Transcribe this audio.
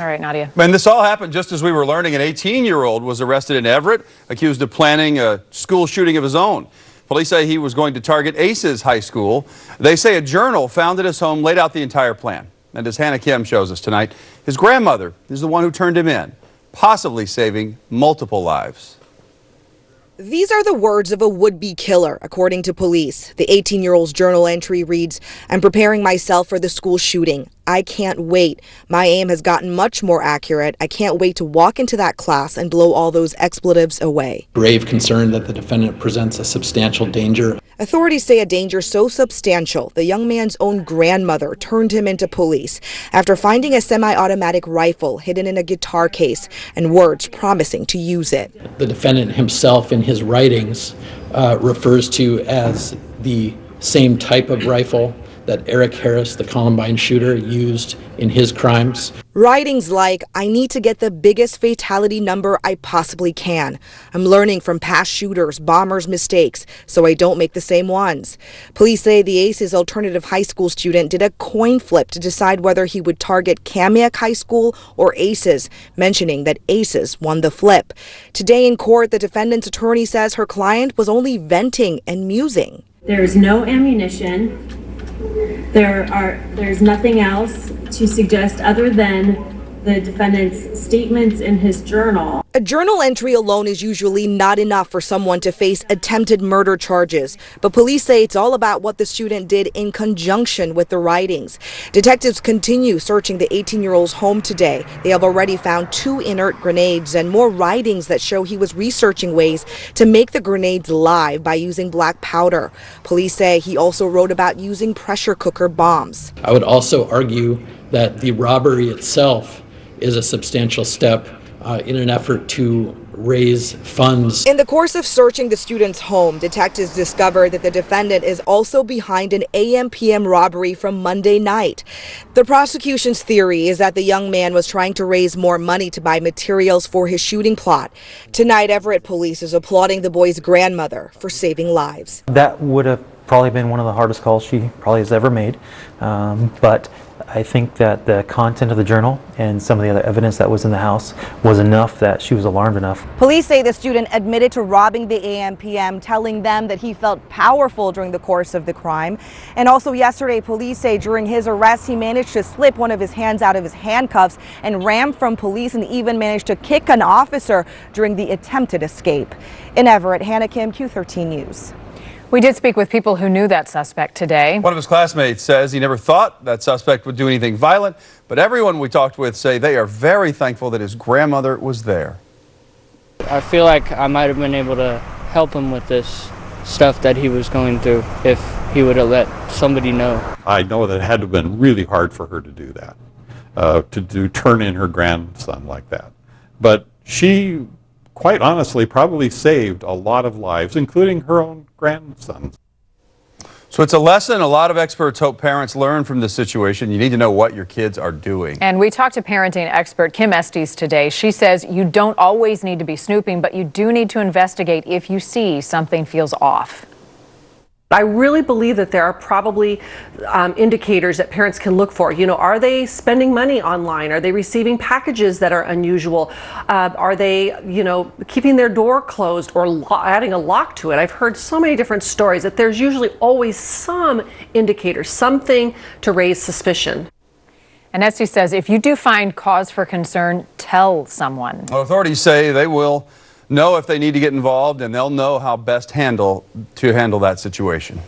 All right, Nadia. And this all happened just as we were learning. An 18-year-old was arrested in Everett, accused of planning a school shooting of his own. Police say he was going to target Aces High School. They say a journal found at his home laid out the entire plan. And as Hannah Kim shows us tonight, his grandmother is the one who turned him in, possibly saving multiple lives. These are the words of a would-be killer, according to police. The 18-year-old's journal entry reads, "I'm preparing myself for the school shooting. I can't wait. My aim has gotten much more accurate. I can't wait to walk into that class and blow all those expletives away." Grave concern that the defendant presents a substantial danger. Authorities say a danger so substantial, the young man's own grandmother turned him into police after finding a semi-automatic rifle hidden in a guitar case and words promising to use it. The defendant himself in his writings refers to as the same type of rifle that Eric Harris, the Columbine shooter, used in his crimes. Writings like, "I need to get the biggest fatality number I possibly can. I'm learning from past shooters, bombers' mistakes, so I don't make the same ones." Police say the Aces Alternative High School student did a coin flip to decide whether he would target Kamiak High School or Aces, mentioning that Aces won the flip. Today in court, the defendant's attorney says her client was only venting and musing. There is no ammunition. There's nothing else to suggest other than the defendant's statements in his journal. A journal entry alone is usually not enough for someone to face attempted murder charges, but police say it's all about what the student did in conjunction with the writings. Detectives continue searching the 18-year-old's home today. They have already found 2 inert grenades and more writings that show he was researching ways to make the grenades live by using black powder. Police say he also wrote about using pressure cooker bombs. I would also argue that the robbery itself is a substantial step in an effort to raise funds. In the course of searching the student's home, detectives discovered that the defendant is also behind an AM/PM robbery from Monday night. The prosecution's theory is that the young man was trying to raise more money to buy materials for his shooting plot. Tonight, Everett police is applauding the boy's grandmother for saving lives. That would have probably been one of the hardest calls she probably has ever made, but I think that the content of the journal and some of the other evidence that was in the house was enough that she was alarmed enough. Police say the student admitted to robbing the AM/PM, telling them that he felt powerful during the course of the crime. And also yesterday, police say during his arrest, he managed to slip one of his hands out of his handcuffs and ran from police and even managed to kick an officer during the attempted escape. In Everett, Hannah Kim, Q13 News. We did speak with people who knew that suspect today. One of his classmates says he never thought that suspect would do anything violent, but everyone we talked with say they are very thankful that his grandmother was there. I feel like I might have been able to help him with this stuff that he was going through if he would have let somebody know. I know that it had to have been really hard for her to do that, to turn in her grandson like that. But she, quite honestly, probably saved a lot of lives, including her own grandsons. So it's a lesson a lot of experts hope parents learn from this situation. You need to know what your kids are doing. And we talked to parenting expert Kim Estes today. She says you don't always need to be snooping, but you do need to investigate if you see something feels off. I really believe that there are probably indicators that parents can look for. You know, are they spending money online? Are they receiving packages that are unusual? Are they, you know, keeping their door closed or adding a lock to it? I've heard so many different stories that there's usually always some indicator, something to raise suspicion. And Estes says if you do find cause for concern, tell someone. Well, authorities say they will know if they need to get involved, and they'll know how best to handle that situation.